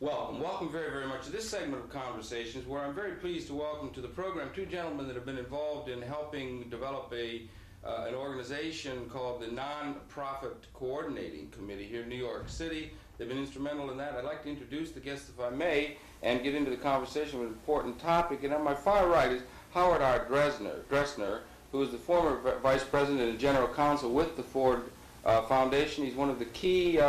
Welcome very, very much to this segment of Conversations, where I'm very pleased to welcome to the program two gentlemen that have been involved in helping develop an organization called the Nonprofit Coordinating Committee here in New York City. They've been instrumental in that. I'd like to introduce the guests, if I may, and get into the conversation with an important topic. And on my far right is Howard R. Dressner, who is the former Vice President and General Counsel with the Ford Foundation. He's one of the key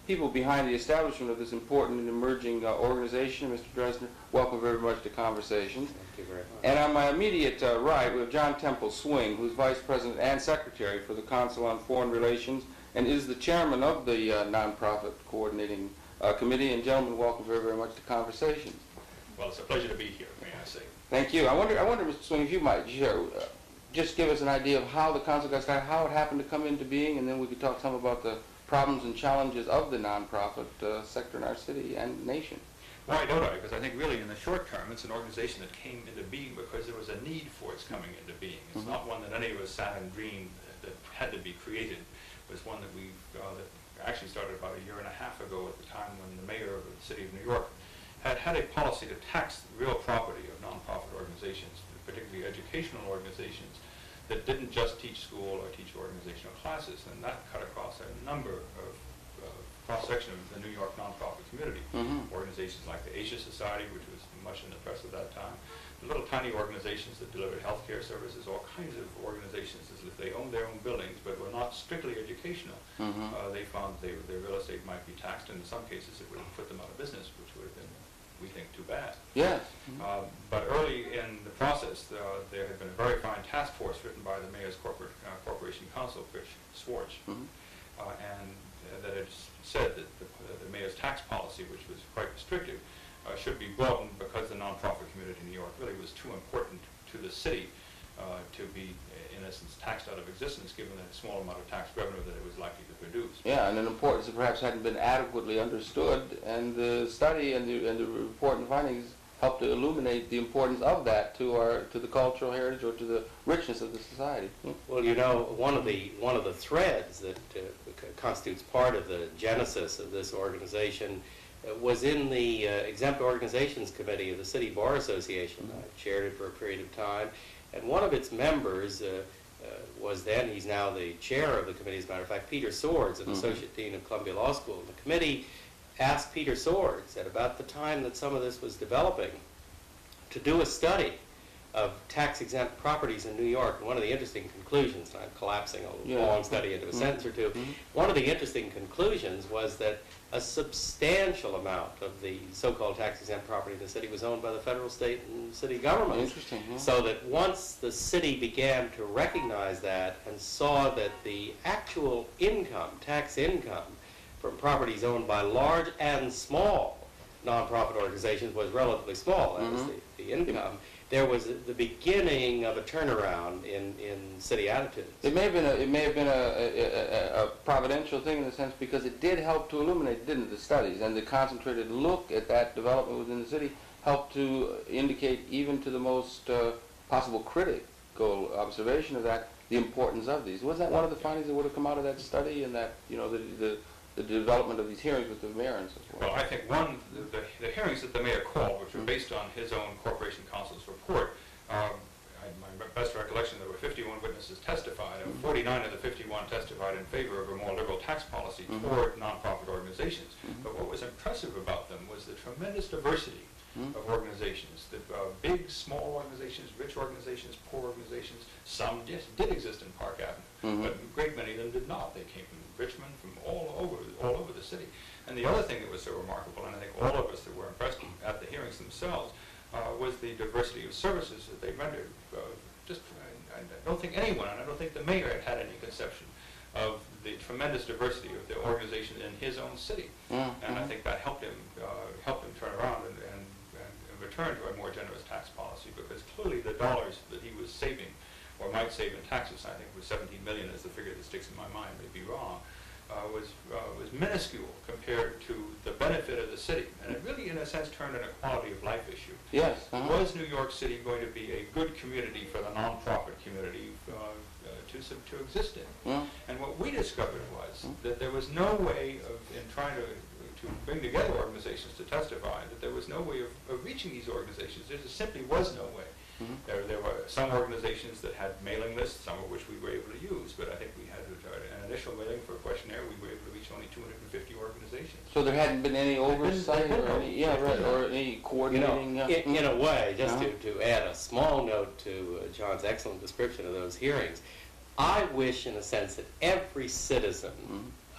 people behind the establishment of this important and emerging organization. Mr. Dressner, welcome very much to Conversations. Thank you very much. And on my immediate right, we have John Temple Swing, who's Vice President and Secretary for the Council on Foreign Relations and is the chairman of the Nonprofit Coordinating Committee. And gentlemen, welcome very, very much to Conversations. Well, it's a pleasure to be here, may I say. Thank you. I wonder, Mr. Swing, if you might share, just give us an idea of how the council got started, how it happened to come into being, and then we could talk some about the problems and challenges of the nonprofit sector in our city and nation. Why don't I? Because I think really in the short term, it's an organization that came into being because there was a need for its coming into being. It's not one that any of us sat and dreamed that had to be created. It was one that we that actually started about a year and a half ago at the time when the mayor of the city of New York had a policy to tax the real property of nonprofit organizations, particularly educational organizations, that didn't just teach school or teach organizational classes, and that cut across a number of cross-section of the New York nonprofit community. Organizations like the Asia Society, which was much in the press at that time, the little tiny organizations that delivered healthcare services, all kinds of organizations as if they owned their own buildings but were not strictly educational. They found their real estate might be taxed, and in some cases it would have put them out of business, which would have been, we think, too bad. Yes. But early in the process, there had been a very fine task force written by the Mayor's Corporation Counsel, Rich Swartz, and that had said that the Mayor's tax policy, which was quite restrictive, should be broadened because the nonprofit community in New York really was too important to the city to be, in essence, taxed out of existence, given the small amount of tax revenue that it was likely to produce. Yeah, and an importance that perhaps hadn't been adequately understood, and the study and the report and findings helped to illuminate the importance of that to the cultural heritage or to the richness of the society. Well, you know, one of the threads that constitutes part of the genesis of this organization was in the Exempt Organizations Committee of the City Bar Association. I chaired it for a period of time, and one of its members was then, he's now the chair of the committee, as a matter of fact, Peter Swords, an associate dean of Columbia Law School. The committee asked Peter Swords, at about the time that some of this was developing, to do a study of tax-exempt properties in New York. And one of the interesting conclusions, and I'm collapsing a long study into a sentence or two, one of the interesting conclusions was that a substantial amount of the so-called tax-exempt property in the city was owned by the federal, state, and city governments. Interesting, yeah. So that once the city began to recognize that and saw that the actual income, tax income, from properties owned by large and small nonprofit organizations was relatively small, that was the income, there was the beginning of a turnaround in city attitudes. It may have been a providential thing in the sense because it did help to illuminate, didn't it, the studies, and the concentrated look at that development within the city helped to indicate even to the most possible critical observation of that the importance of these. Was that one of the findings that would have come out of that study, and that, you know, the development of these hearings with the mayor and so forth? Well, I think the hearings that the mayor called, which were based on his own Corporation Counsel's report, my best recollection, there were 51 witnesses testified, and 49 of the 51 testified in favor of a more liberal tax policy toward nonprofit organizations. But what was impressive about them was the tremendous diversity of organizations, the big, small organizations, rich organizations, poor organizations. Some did exist in Park Avenue, but a great many of them did not. They came from Richmond, from all over the city. And the other thing that was so remarkable, and I think all of us that were impressed at the hearings themselves, was the diversity of services that they rendered. I don't think anyone, and I don't think the mayor had any conception of the tremendous diversity of the organizations in his own city. And I think that helped him turn around and return to a more generous tax policy, because clearly the dollars that he was saving or might save in taxes, I think was 17 million is the figure that sticks in my mind, may be wrong, was minuscule compared to the benefit of the city. And it really, in a sense, turned in a quality of life issue. Yes. Was New York City going to be a good community for the nonprofit community to exist in? And what we discovered was that there was no way of, in trying to bring together organizations to testify, that there was no way of reaching these organizations. There just simply was no way. There were some organizations that had mailing lists, some of which we were able to use, but I think we had an initial mailing for a questionnaire. We were able to reach only 250 organizations. So there hadn't been any oversight or any, or any coordinating? In a way, just to add a small note to John's excellent description of those hearings, I wish in a sense that every citizen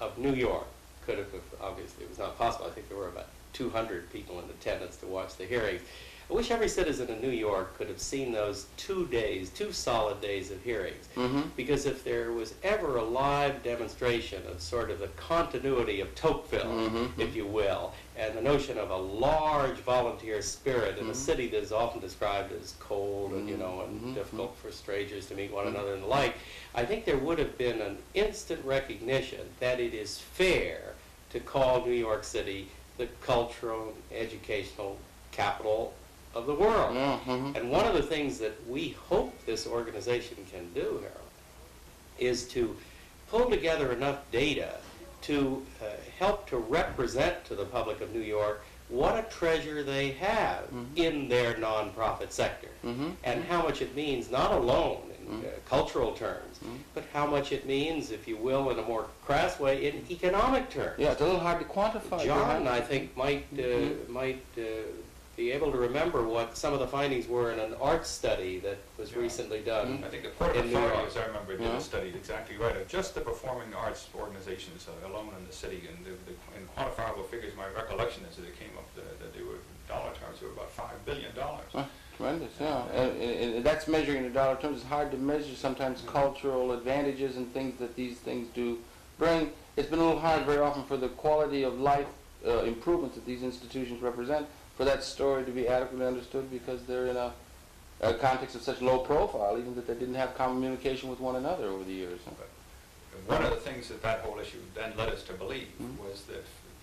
of New York could have, obviously it was not possible, I think there were about 200 people in attendance to watch the hearings. I wish every citizen in New York could have seen those 2 days, 2 solid days of hearings. Because if there was ever a live demonstration of sort of the continuity of Tocqueville, if you will, and the notion of a large volunteer spirit in a city that is often described as cold and, and difficult for strangers to meet one another and the like, I think there would have been an instant recognition that it is fair to call New York City the cultural, educational capital of the world. And one of the things that we hope this organization can do, Harold, is to pull together enough data to help to represent to the public of New York what a treasure they have in their nonprofit sector, and how much it means not alone in cultural terms, but how much it means, if you will, in a more crass way, in economic terms. Yeah, it's a little hard to quantify. John, I think, might be able to remember what some of the findings were in an art study that was recently done. I think the Port Authority, as I remember, did a study exactly right of just the performing arts organizations alone in the city, and in quantifiable figures, my recollection is that it came up that they were, dollar terms, they were about $5 billion. Tremendous, yeah. And that's measuring in dollar terms. It's hard to measure sometimes cultural advantages and things that these things do bring. It's been a little hard very often for the quality of life improvements that these institutions represent for that story to be adequately understood, because they're in a context of such low profile, even that they didn't have communication with one another over the years. One of the things that whole issue then led us to believe was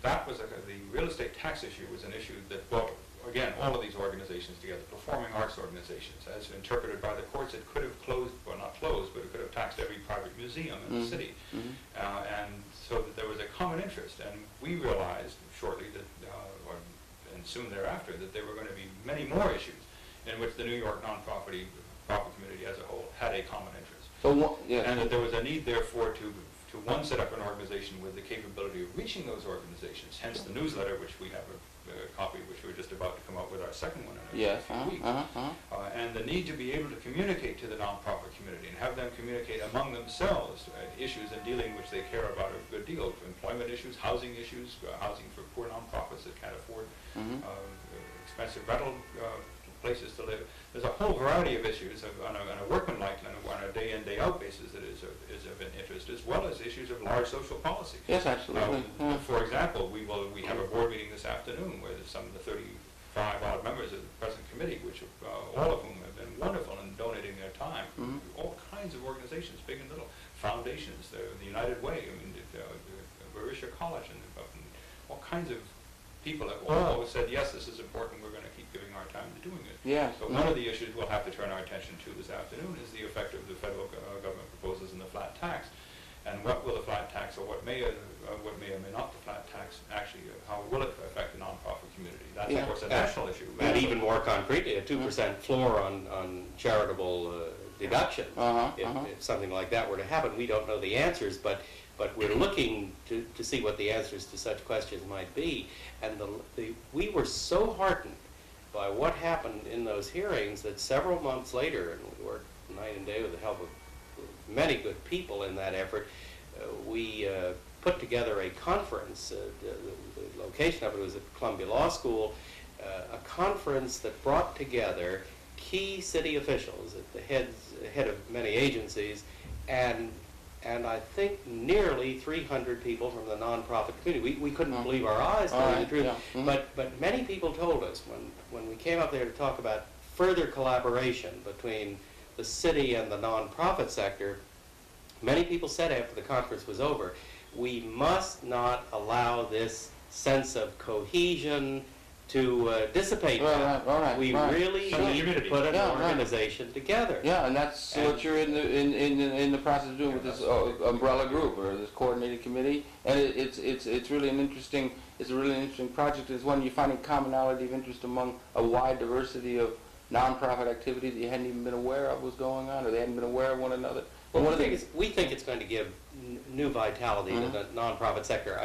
that was the real estate tax issue was an issue that, well, again, all of these organizations together, performing arts organizations, as interpreted by the courts, it could have closed, well, not closed, but it could have taxed every private museum in the city. And so that there was a common interest, and we realized shortly that, and soon thereafter, that there were going to be many more issues in which the New York nonprofit community as a whole had a common interest. So, and that there was a need, therefore, to one, set up an organization with the capability of reaching those organizations, hence the newsletter, which we have a copy, which we're just about to come out with our second one in a few weeks. And the need to be able to communicate to the nonprofit community and have them communicate among themselves issues in dealing which they care about a good deal, employment issues, housing housing for poor nonprofits that can't afford expensive rental places to live. There's a whole variety of issues on a workmanlike and on a day-in, day-out basis that is of an interest, as well as issues of large social policy. Yes, absolutely. For example, we have a board meeting this afternoon where some of the 35 odd members of the present committee, which all of whom have been wonderful in donating their time, all kinds of organizations, big and little, foundations, the United Way, Barisha College, and all kinds of people have all said, yes, this is important, we're going to keep giving our time to doing it. Yes. So one of the issues we'll have to turn our attention to this afternoon is the effect of the federal government proposals in the flat tax. And what will the flat tax, or what may or may not the flat tax actually, how will it affect the nonprofit community? That's, of course, a national issue. And even more concretely, a 2% floor on charitable deduction. If something like that were to happen, we don't know the answers, but we're looking to see what the answers to such questions might be. And we were so heartened by what happened in those hearings that several months later, and we worked night and day with the help of many good people in that effort, we put together a conference. The location of it was at Columbia Law School, a conference that brought together key city officials at the head of many agencies, and I think nearly 300 people from the nonprofit community. We couldn't believe our eyes, to tell you the truth. But many people told us when we came up there to talk about further collaboration between the city and the nonprofit sector, many people said after the conference was over, we must not allow this sense of cohesion to dissipate that. We really Sure. need to put an Yeah, right. organization together. Yeah, and that's And- what you're in the process of doing with this umbrella group or this coordinated committee, and it's really an interesting project. It's one you're finding commonality of interest among a wide diversity of nonprofit activity that you hadn't even been aware of was going on, or they hadn't been aware of one another. But Well, one of the we think it's going to give new vitality to the nonprofit sector.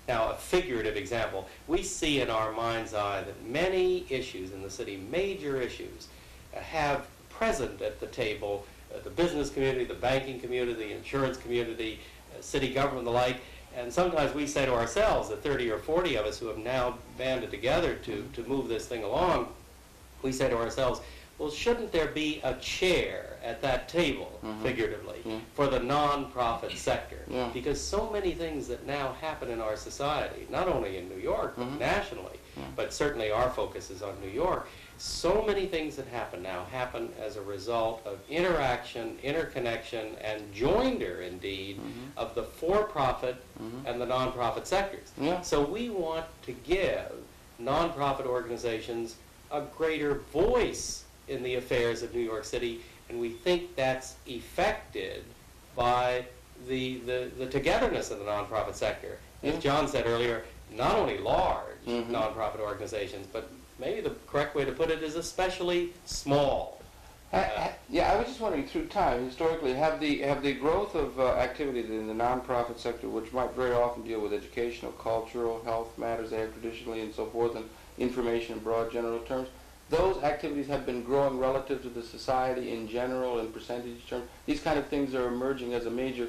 Now, a figurative example. We see in our mind's eye that many issues in the city, major issues, have present at the table the business community, the banking community, the insurance community, city government, the like. And sometimes we say to ourselves, the 30 or 40 of us who have now banded together to move this thing along, we say to ourselves, well, shouldn't there be a chair at that table, figuratively, for the nonprofit sector? Yeah. Because so many things that now happen in our society, not only in New York, but nationally, but certainly our focus is on New York, so many things that happen now happen as a result of interaction, interconnection, and joinder, indeed, of the for-profit and the nonprofit sectors. Yeah. So we want to give nonprofit organizations a greater voice in the affairs of New York City, and we think that's effected by the togetherness of the nonprofit sector. As John said earlier, not only large nonprofit organizations, but maybe the correct way to put it is especially small. Yeah, I was just wondering, through time, historically, have the growth of activity in the nonprofit sector, which might very often deal with educational, cultural, health matters they have traditionally and so forth, and information in broad general terms, those activities have been growing relative to the society in general in percentage terms. These kind of things are emerging as a major,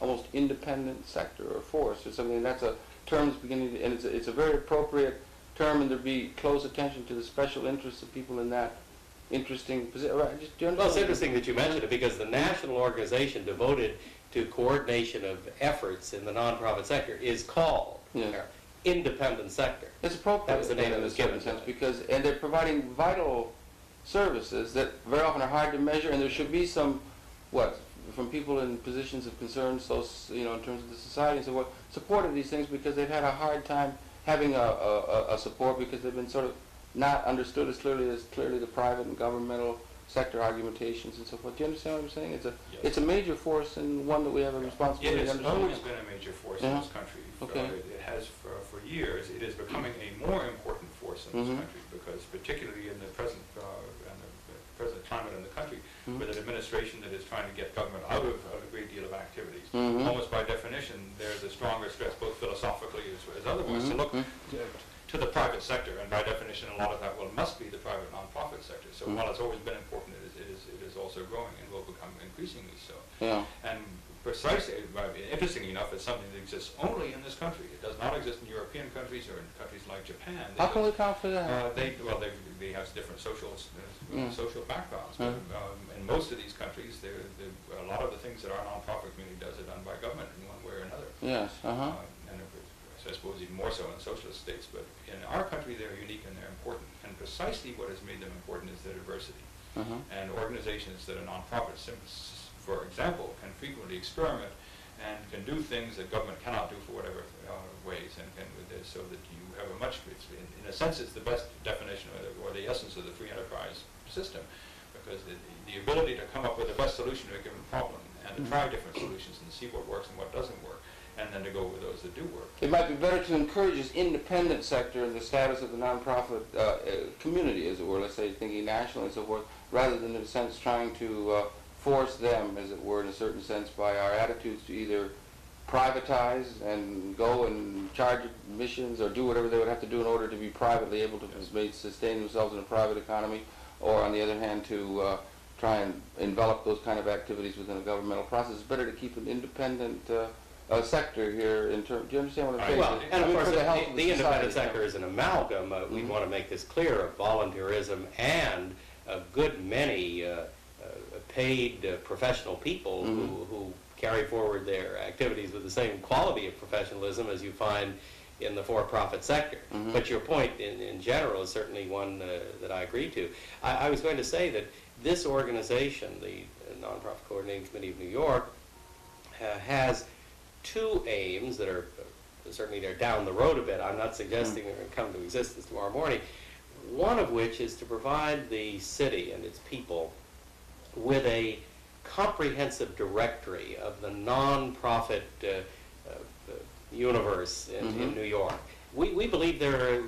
almost independent sector or force or something. That's a term that's beginning to, and it's a very appropriate term, and there'd be close attention to the special interests of people in that interesting position. Right, do you understand? Well, it's interesting that you mentioned it because the national organization devoted to coordination of efforts in the nonprofit sector is called Independent Sector. It's appropriate. That was the name in it was a certain given to sense it. because, and they're providing vital services that very often are hard to measure, and there should be some, from people in positions of concern, so in terms of the society and so forth, support of these things because they've had a hard time having a support because they've been sort of not understood as clearly the private and governmental sector argumentations and so forth. Do you understand what I'm saying? It's a major force and one that we have a responsibility It to has understand. always been a major force in this country. Okay. It has for years. It is becoming a more important force in this country because, particularly in the present climate in the country, with an administration that is trying to get government out of a great deal of activities, almost by definition, there's a stronger stress, both philosophically as otherwise, to look to the private sector, and by definition, a lot of that must be the private nonprofit sector. So while it's always been important, it is also growing and will become increasingly so. Yeah. And precisely, interestingly enough, it's something that exists only in this country. It does not exist in European countries or in countries like Japan. How can we account for that? They have different social backgrounds. But, in most of these countries, a lot of the things that our nonprofit community does are done by government in one way or another. Yes. And I suppose even more so in socialist states. But in our country, they're unique and they're important. And precisely what has made them important is their diversity. And organizations that are nonprofits, for example, can frequently experiment and can do things that government cannot do for whatever ways, and so that you have a much, in a sense, it's the best definition or the essence of the free enterprise system, because the ability to come up with the best solution to a given problem and to try different solutions and see what works and what doesn't work, and then to go with those that do work. It might be better to encourage this independent sector in the status of the nonprofit community, as it were, let's say, thinking nationally and so forth, rather than, in a sense, trying to force them, as it were, in a certain sense, by our attitudes to either privatize and go and charge admissions or do whatever they would have to do in order to be privately able to sustain themselves in a private economy, or, on the other hand, to try and envelop those kind of activities within a governmental process. It's better to keep an independent sector here in terms. Do you understand what I'm saying? Well, and of course, for the health of independent society. sector is an amalgam. We want to make this clear of volunteerism and a good many paid professional people who carry forward their activities with the same quality of professionalism as you find in the for-profit sector. But your point in general is certainly one that I agree to. I was going to say that this organization, the Nonprofit Coordinating Committee of New York, has two aims that are certainly they're down the road a bit. I'm not suggesting they're going to come to existence tomorrow morning. One of which is to provide the city and its people with a comprehensive directory of the nonprofit universe in New York. We believe there are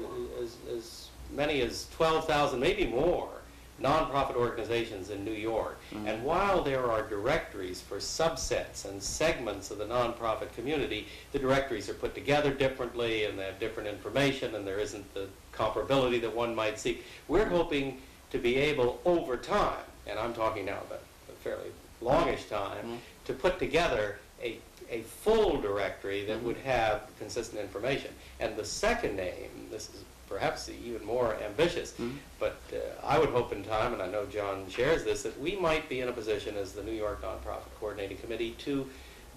as many as 12,000, maybe more, nonprofit organizations in New York. And while there are directories for subsets and segments of the nonprofit community, the directories are put together differently and they have different information and there isn't the comparability that one might seek. We're hoping to be able over time, and I'm talking now about a fairly longish time, to put together a full directory that would have consistent information. And the second name, this is perhaps even more ambitious, but I would hope in time, and I know John shares this, that we might be in a position as the New York Nonprofit Coordinating Committee to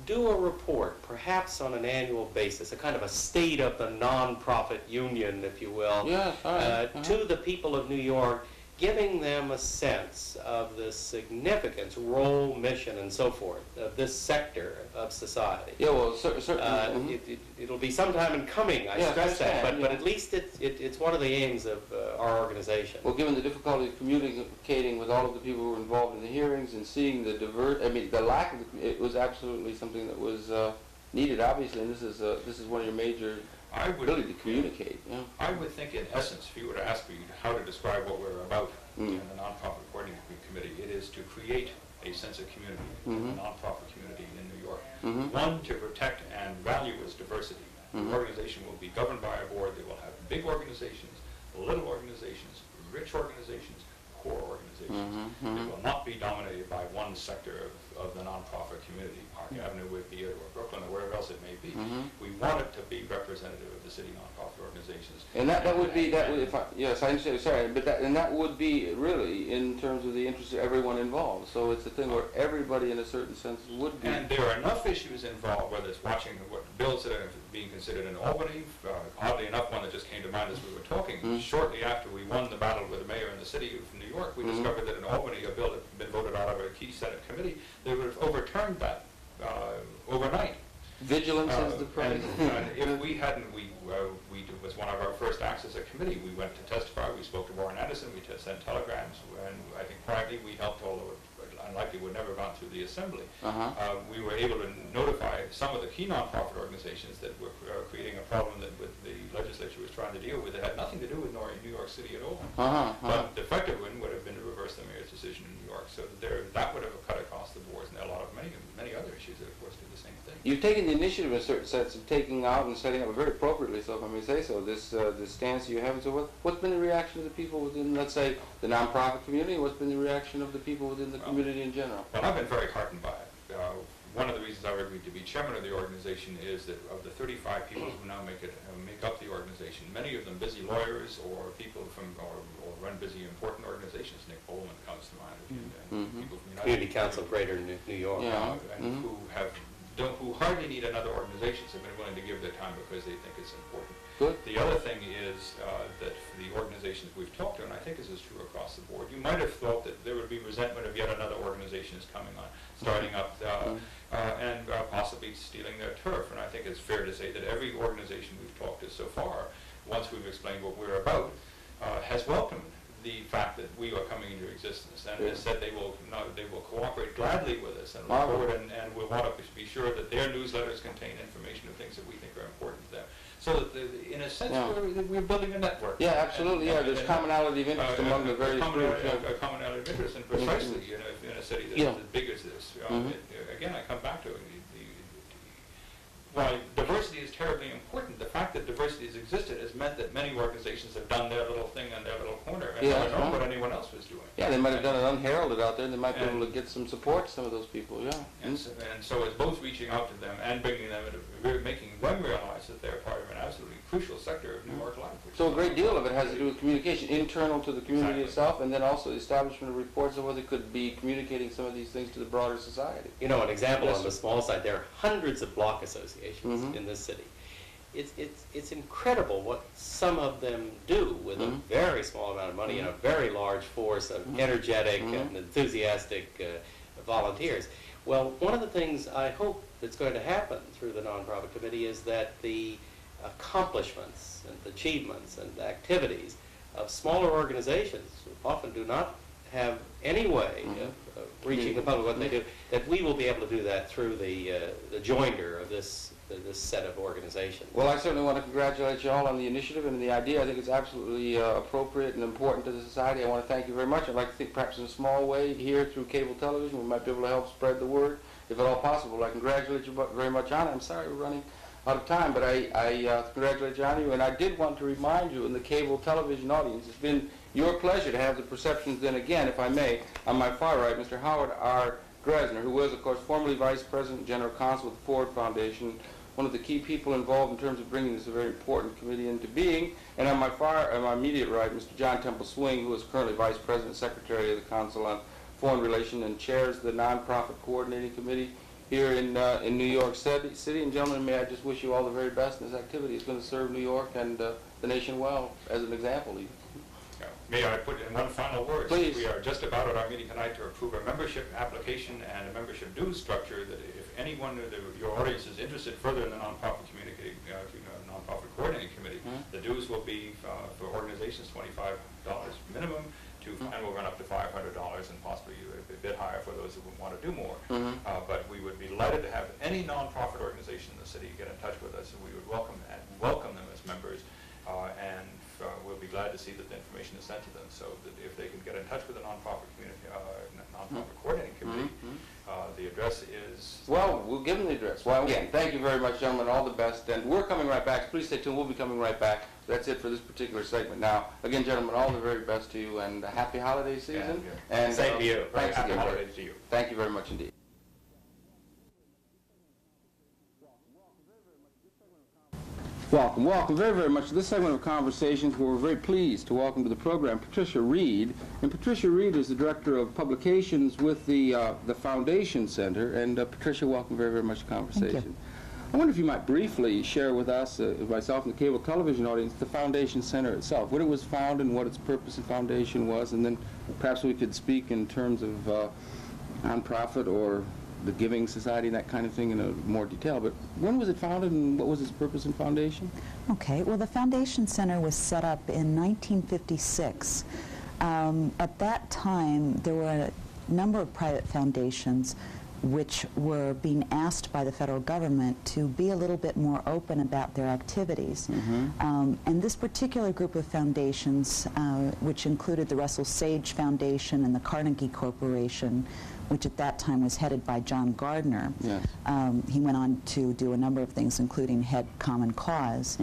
do a report, perhaps on an annual basis, a kind of a state of the nonprofit union, if you will, to the people of New York, giving them a sense of the significance, role, mission, and so forth of this sector of society. Yeah, well, certainly. It'll be sometime in coming, I stress that, but at least it's one of the aims of our organization. Well, given the difficulty of communicating with all of the people who were involved in the hearings and seeing the the lack of it was absolutely something that was needed, obviously, and this is one of your major ability to communicate. Yeah. I would think, in essence, if you were to ask me how to describe what we're about in the Nonprofit Coordinating Committee, it is to create a sense of community in the nonprofit community in New York. One, to protect and value its diversity. The organization will be governed by a board. They will have big organizations, little organizations, rich organizations, poor organizations. It will not be dominated by one sector of the nonprofit community, Park Avenue would be it, or Brooklyn, or wherever else it may be. We want it to be representative of the city nonprofit organizations. And that would be, yes, I understand, sorry, but that would be really in terms of the interest of everyone involved. So it's a thing where everybody in a certain sense would be. And there are enough issues involved, whether it's watching what bills that are being considered in Albany, oddly enough, one that just came to mind as we were talking, shortly after we won the battle with the mayor and the city of New York, we discovered that in Albany, a bill that had been voted out of a key Senate committee, they would have overturned that overnight. Vigilance is the price. And if we hadn't, it was one of our first acts as a committee. We went to testify. We spoke to Warren Anderson. We sent telegrams, and I think privately we helped, although it unlikely would never have gone through the assembly. We were able to notify some of the key nonprofit organizations that were creating a problem that the legislature was trying to deal with. It had nothing to do with New York City at all. But the effective one would have been to reverse the mayor's decision in New York. So that would have cut across the boards, and there are many other issues that, of course, do the same thing. You've taken the initiative in a certain sense of taking out and setting up, very appropriately so, if I may say so, this stance you have. So what's been the reaction of the people within, let's say, the nonprofit community? What's been the reaction of the people within the community in general? Well, I've been very heartened by it. One of the reasons I agreed to be chairman of the organization is that of the 35 people who now make up the organization, many of them busy lawyers or people or run busy important organizations. Nick Bowman comes to mind, and people from Community Council of Greater New York, and who hardly need another organization, have been willing to give their time because they think it's important. Good. The other thing is that for the organizations we've talked to, and I think this is true across the board, you might have thought that there would be resentment of yet another organization is coming on, starting up, and possibly stealing their turf. And I think it's fair to say that every organization we've talked to so far, once we've explained what we're about, has welcomed the fact that we are coming into existence, and has said they will cooperate gladly with us and look forward, and will want to be sure that their newsletters contain information of things that we think are important to them. So that in a sense, we're building a network. Yeah, absolutely. There's commonality of interest among the various groups. A commonality of interest, and precisely in a city that's as big as this. Again, I come back to it. While diversity is terribly important, the fact that diversity has existed has meant that many organizations have done their little thing in their little corner and never known what anyone else was doing. Yeah, they might have done it unheralded out there, and they might be able to get some support, some of those people, And so it's both reaching out to them and bringing them into, making them realize that they're part of an absolutely crucial sector of New York life. So a great deal of it has to do with communication, internal to the community itself, and then also the establishment of reports of whether they could be communicating some of these things to the broader society. You know, an example on the small side, there are hundreds of block associations in this city. It's incredible what some of them do with a very small amount of money and a very large force of energetic and enthusiastic volunteers. Well, one of the things I hope that's going to happen through the nonprofit committee is that the accomplishments and achievements and activities of smaller organizations who often do not have any way of reaching the public what they do, that we will be able to do that through the joinder of this set of organizations. Well, I certainly want to congratulate you all on the initiative and the idea. I think it's absolutely appropriate and important to the society. I want to thank you very much. I'd like to think perhaps in a small way here through cable television we might be able to help spread the word, if at all possible. I congratulate you very much on it. I'm sorry we're running out of time, but I congratulate you on you. And I did want to remind you in the cable television audience, it's been your pleasure to have the Perceptions then again, if I may, on my far right, Mr. Howard R. Dressner, who was, of course, formerly Vice President and General Counsel of the Ford Foundation, one of the key people involved in terms of bringing this very important committee into being. And on my immediate right, Mr. John Temple Swing, who is currently Vice President and Secretary of the Council on Foreign Relations and chairs the Nonprofit Coordinating Committee here in New York City. And gentlemen, may I just wish you all the very best in this activity. It's going to serve New York and the nation well, as an example even. May I put in one final word? Please. We are just about at our meeting tonight to approve a membership application and a membership dues structure that if anyone of your audience is interested further in the nonprofit nonprofit coordinating committee, the dues will be for organizations $25 minimum, and will run up to $500 and possibly a bit higher for those who want to do more. But we would be delighted to have any nonprofit organization in the city get in touch with us, and we would welcome them as members, and we'll be glad to see that the information is sent to them, so that if they can get in touch with the nonprofit community, nonprofit coordinating committee, the address is... Well, we'll give them the address. Well, again, thank you very much, gentlemen. All the best. And we're coming right back. Please stay tuned. We'll be coming right back. That's it for this particular segment. Now, again, gentlemen, all the very best to you, and happy holiday season. And same to you. Thanks Happy again. holidays to you. Thank you very much indeed. Welcome, welcome very, very much to this segment of Conversations, where we're very pleased to welcome to the program Patricia Reed. And Patricia Reed is the Director of Publications with the Foundation Center. And Patricia, welcome very, very much to Conversation. Thank you. I wonder if you might briefly share with us, myself and the cable television audience, the Foundation Center itself, when it was founded and what its purpose and foundation was, and then perhaps we could speak in terms of nonprofit or the Giving Society and that kind of thing in a more detail. But when was it founded and what was its purpose and foundation? Okay, well, the Foundation Center was set up in 1956. At that time, there were a number of private foundations which were being asked by the federal government to be a little bit more open about their activities. And this particular group of foundations, which included the Russell Sage Foundation and the Carnegie Corporation, which at that time was headed by John Gardner. Yes. He went on to do a number of things, including head Common Cause.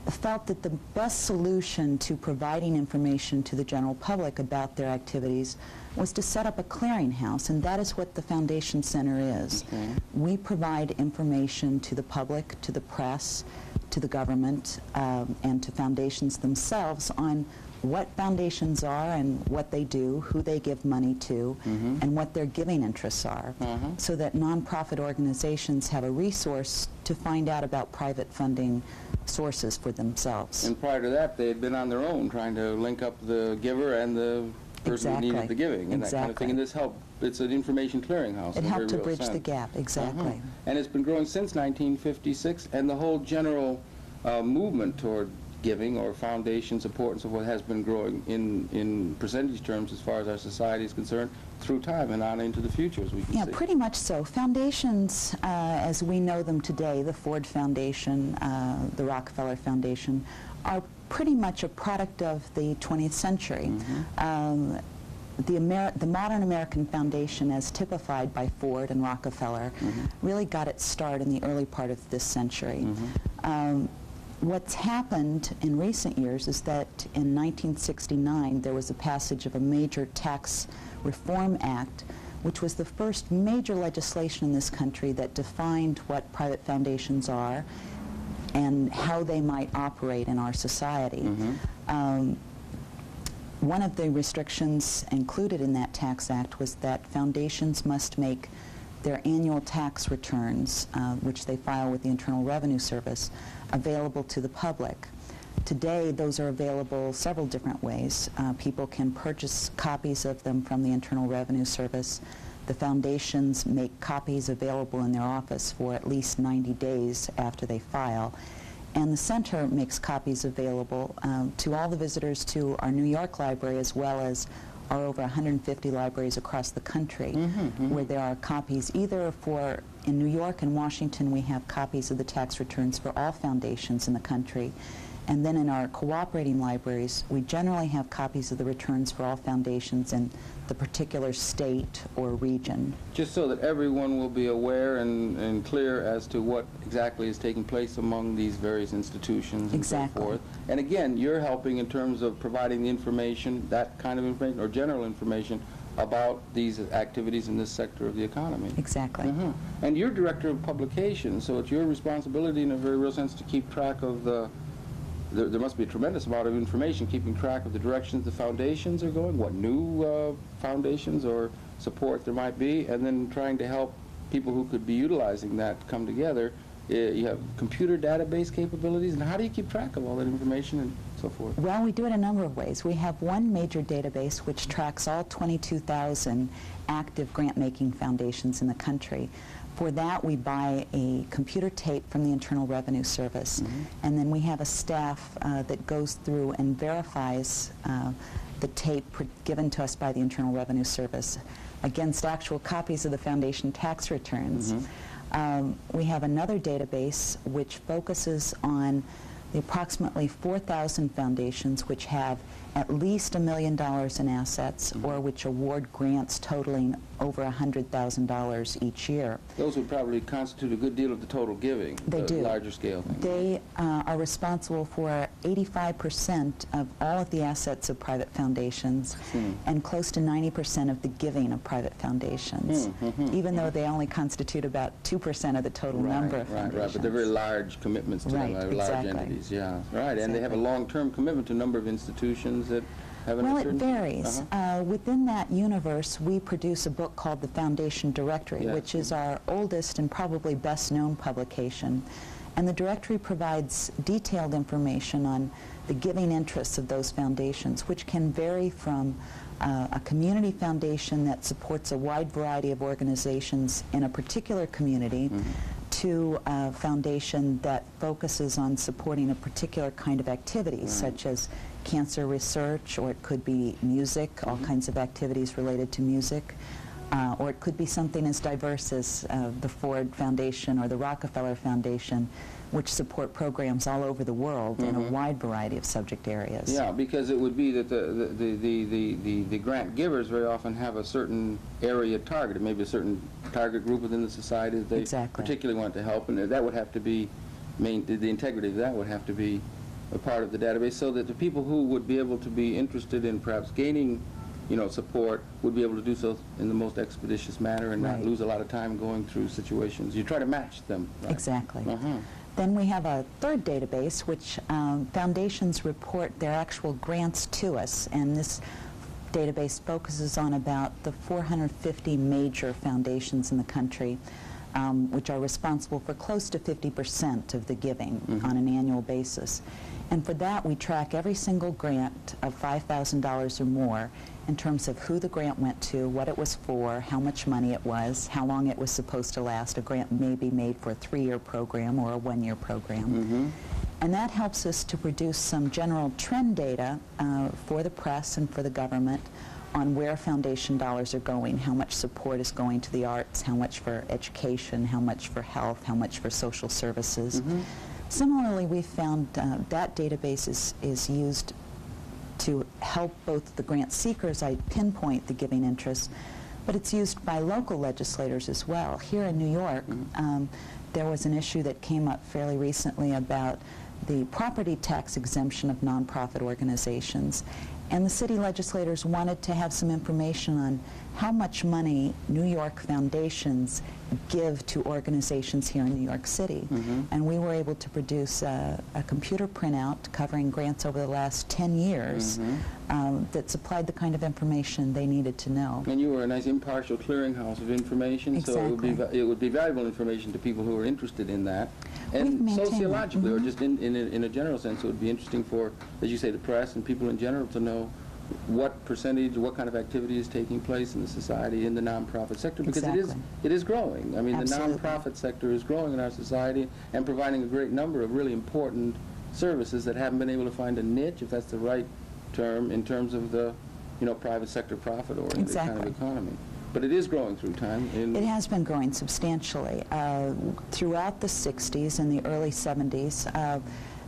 Felt that the best solution to providing information to the general public about their activities was to set up a clearinghouse, and that is what the Foundation Center is. Okay. We provide information to the public, to the press, to the government, and to foundations themselves on what foundations are and what they do, who they give money to, and what their giving interests are, so that nonprofit organizations have a resource to find out about private funding sources for themselves. And prior to that, they had been on their own trying to link up the giver and the person who needed the giving and that kind of thing. And this helped. It's an information clearinghouse. It in a helped to very real bridge the sense. gap, exactly. And it's been growing since 1956, and the whole general movement toward giving or foundation support and so forth has been growing in percentage terms as far as our society is concerned through time and on into the future, as we can see. Yeah, pretty much so. Foundations, as we know them today, the Ford Foundation, the Rockefeller Foundation, are pretty much a product of the 20th century. The modern American foundation, as typified by Ford and Rockefeller, really got its start in the early part of this century. What's happened in recent years is that in 1969 there was a passage of a major tax reform act, which was the first major legislation in this country that defined what private foundations are and how they might operate in our society. One of the restrictions included in that tax act was that foundations must make their annual tax returns, which they file with the Internal Revenue Service, available to the public. Today, those are available several different ways. People can purchase copies of them from the Internal Revenue Service. The foundations make copies available in their office for at least 90 days after they file. And the center makes copies available to all the visitors to our New York library, as well as our over 150 libraries across the country, where there are copies either for, in New York and Washington, we have copies of the tax returns for all foundations in the country. And then in our cooperating libraries, we generally have copies of the returns for all foundations in the particular state or region. Just so that everyone will be aware and clear as to what exactly is taking place among these various institutions and so forth. And again, you're helping in terms of providing the information, that kind of information, or general information about these activities in this sector of the economy. Exactly. And you're director of publications, so it's your responsibility in a very real sense to keep track of the there must be a tremendous amount of information keeping track of the directions the foundations are going, what new foundations or support there might be, and then trying to help people who could be utilizing that come together. You have computer database capabilities, and how do you keep track of all that information and so forth? Well, we do it a number of ways. We have one major database which tracks all 22,000 active grant-making foundations in the country. For that, we buy a computer tape from the Internal Revenue Service, and then we have a staff that goes through and verifies the tape given to us by the Internal Revenue Service against actual copies of the foundation tax returns. We have another database which focuses on the approximately 4,000 foundations which have at least $1 million in assets or which award grants totaling over $100,000 each year. Those would probably constitute a good deal of the total giving. They do. Larger scale thing. They are responsible for 85% of all of the assets of private foundations and close to 90% of the giving of private foundations, even though they only constitute about 2% of the total number of foundations. Right, but they're very large commitments to them, large entities, yeah. Right, and they have a long-term commitment to a number of institutions that have Well, it varies. Within that universe, we produce a book called The Foundation Directory, which is our oldest and probably best-known publication. And the directory provides detailed information on the giving interests of those foundations, which can vary from a community foundation that supports a wide variety of organizations in a particular community to a foundation that focuses on supporting a particular kind of activity, such as cancer research, or it could be music, all kinds of activities related to music, or it could be something as diverse as the Ford Foundation or the Rockefeller Foundation, which support programs all over the world in a wide variety of subject areas. Yeah, because it would be that the grant givers very often have a certain area targeted, maybe a certain target group within the society that they particularly want to help, and that would have to be, the integrity of that would have to be a part of the database, so that the people who would be able to be interested in perhaps gaining support would be able to do so in the most expeditious manner and not lose a lot of time going through situations. You try to match them. Right? Exactly. Then we have a third database which foundations report their actual grants to us, and this database focuses on about the 450 major foundations in the country, which are responsible for close to 50% of the giving on an annual basis. And for that, we track every single grant of $5,000 or more in terms of who the grant went to, what it was for, how much money it was, how long it was supposed to last. A grant may be made for a 3-year program or a 1-year program. And that helps us to produce some general trend data for the press and for the government on where foundation dollars are going, how much support is going to the arts, how much for education, how much for health, how much for social services. Similarly, we found that database is used to help both the grant seekers pinpoint the giving interests, but it's used by local legislators as well. Here in New York, there was an issue that came up fairly recently about the property tax exemption of nonprofit organizations, and the city legislators wanted to have some information on how much money New York foundations give to organizations here in New York City. And we were able to produce a computer printout covering grants over the last 10 years that supplied the kind of information they needed to know. And you were a nice impartial clearinghouse of information, so it would be valuable information to people who are interested in that. And sociologically, or just in a general sense, it would be interesting for, as you say, the press and people in general to know what percentage, what kind of activity is taking place in the society in the nonprofit sector, because Exactly. it is growing. I mean, Absolutely. the nonprofit sector is growing in our society and providing a great number of really important services that haven't been able to find a niche, if that's the right term, in terms of the, private sector profit-oriented kind of Exactly. economy. But it is growing through time. It has been growing substantially. Throughout the 60s and the early 70s,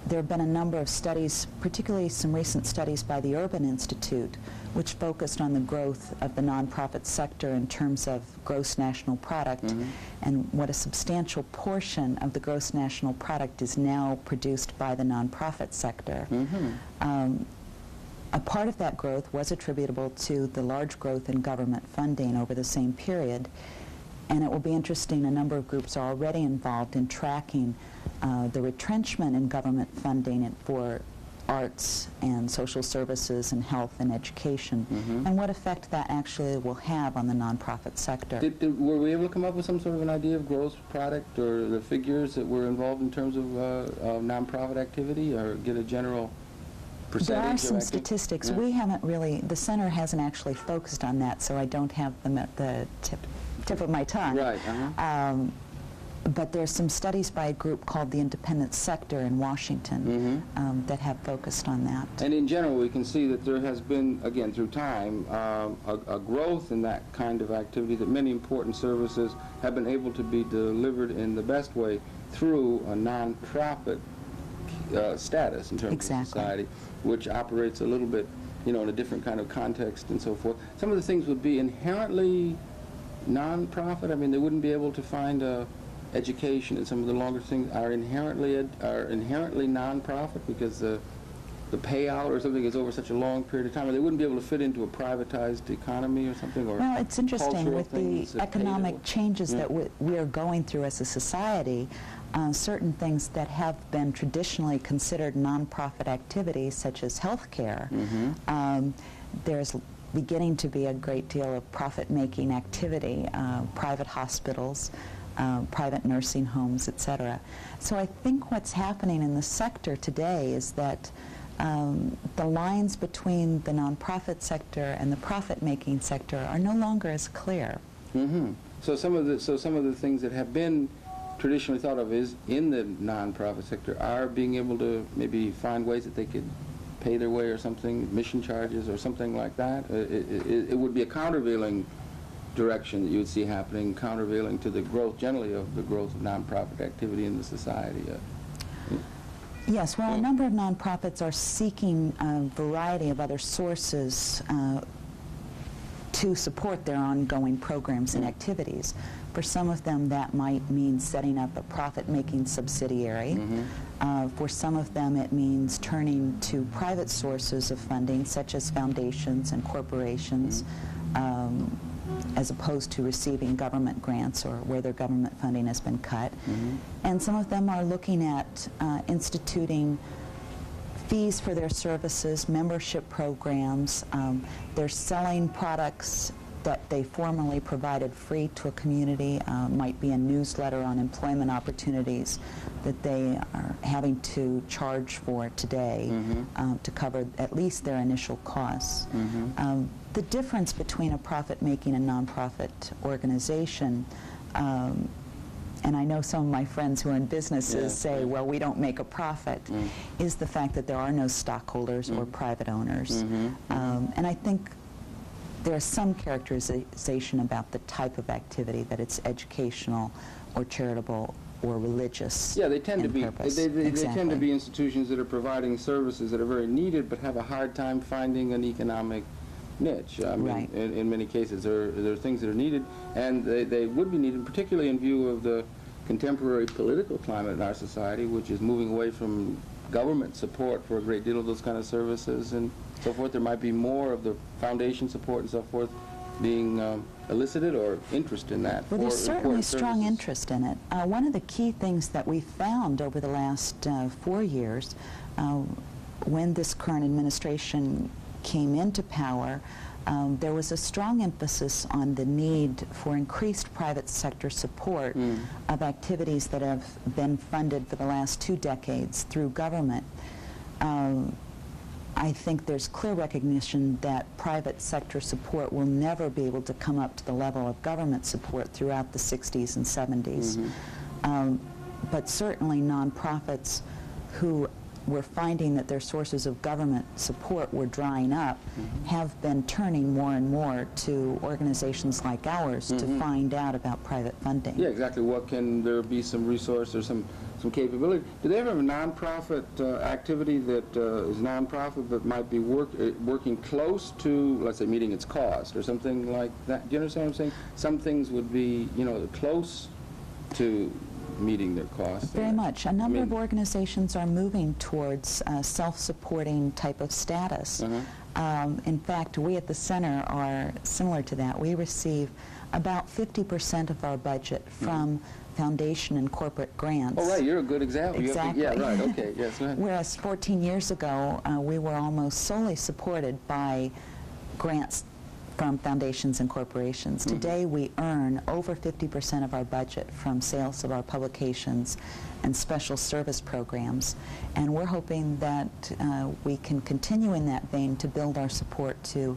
there have been a number of studies, particularly some recent studies by the Urban Institute, which focused on the growth of the nonprofit sector in terms of gross national product, and what a substantial portion of the gross national product is now produced by the nonprofit sector. A part of that growth was attributable to the large growth in government funding over the same period, and it will be interesting, a number of groups are already involved in tracking the retrenchment in government funding for arts and social services and health and education, and what effect that actually will have on the nonprofit sector. Were we able to come up with some sort of an idea of gross product or the figures that were involved in terms of nonprofit activity, or get a general percentage? There are some of statistics. Yeah. We haven't really, the center hasn't actually focused on that, so I don't have them at the tip of my tongue. Right. But there's some studies by a group called the Independent Sector in Washington that have focused on that. And in general, we can see that there has been, again, through time, a growth in that kind of activity, that many important services have been able to be delivered in the best way through a nonprofit status in terms Exactly. of society, which operates a little bit, in a different kind of context and so forth. Some of the things would be inherently nonprofit. I mean, they wouldn't be able to find education, and some of the longer things are inherently nonprofit because the payout or something is over such a long period of time, or they wouldn't be able to fit into a privatized economy or something, or Well, it's interesting cultural with the things that pay economic changes Yeah. that we are going through as a society. Certain things that have been traditionally considered nonprofit activities, such as healthcare, there's beginning to be a great deal of profit-making activity, private hospitals, private nursing homes, etc. So I think what's happening in the sector today is that the lines between the nonprofit sector and the profit-making sector are no longer as clear. So some of the things that have been traditionally thought of as in the nonprofit sector are being able to maybe find ways that they could pay their way or something, admission charges or something like that. It would be a countervailing direction that you would see happening, countervailing to the growth, generally, of the growth of nonprofit activity in the society. Yes, well, a number of nonprofits are seeking a variety of other sources to support their ongoing programs and activities. For some of them, that might mean setting up a profit-making subsidiary. For some of them, it means turning to private sources of funding, such as foundations and corporations, as opposed to receiving government grants or where their government funding has been cut. And some of them are looking at instituting fees for their services, membership programs. They're selling products that they formerly provided free to a community, might be a newsletter on employment opportunities that they are having to charge for today to cover at least their initial costs. The difference between a profit-making and nonprofit organization, and I know some of my friends who are in businesses say, well, we don't make a profit, is the fact that there are no stockholders or private owners. And I think there's some characterization about the type of activity, that it's educational or charitable or religious. Yeah, they tend to be. purpose. They tend to Exactly. be institutions that are providing services that are very needed, but have a hard time finding an economic niche. I mean, Right. in many cases, there are things that are needed, and they would be needed, particularly in view of the contemporary political climate in our society, which is moving away from government support for a great deal of those kind of services and so forth. There might be more of the foundation support and so forth being elicited, or interest in that. Well, there's for certainly important strong services. interest in it. One of the key things that we found over the last 4 years, when this current administration came into power, there was a strong emphasis on the need for increased private sector support of activities that have been funded for the last 2 decades through government. I think there's clear recognition that private sector support will never be able to come up to the level of government support throughout the 60s and 70s. But certainly nonprofits who were finding that their sources of government support were drying up have been turning more and more to organizations like ours to find out about private funding. Yeah, exactly. What can there be some resource or some capability? Do they ever have a nonprofit activity that is nonprofit but might be working close to, let's say, meeting its cost or something like that? Do you understand what I'm saying? Some things would be, you know, close to meeting their costs. Very much. A number of organizations are moving towards self-supporting type of status. In fact, we at the center are similar to that. We receive about 50% of our budget from foundation and corporate grants. Oh, right. You're a good example. Exactly. Yeah, right. Okay. Yes, go ahead. Whereas 14 years ago, we were almost solely supported by grants from foundations and corporations. Today we earn over 50% of our budget from sales of our publications and special service programs, and we're hoping that we can continue in that vein to build our support to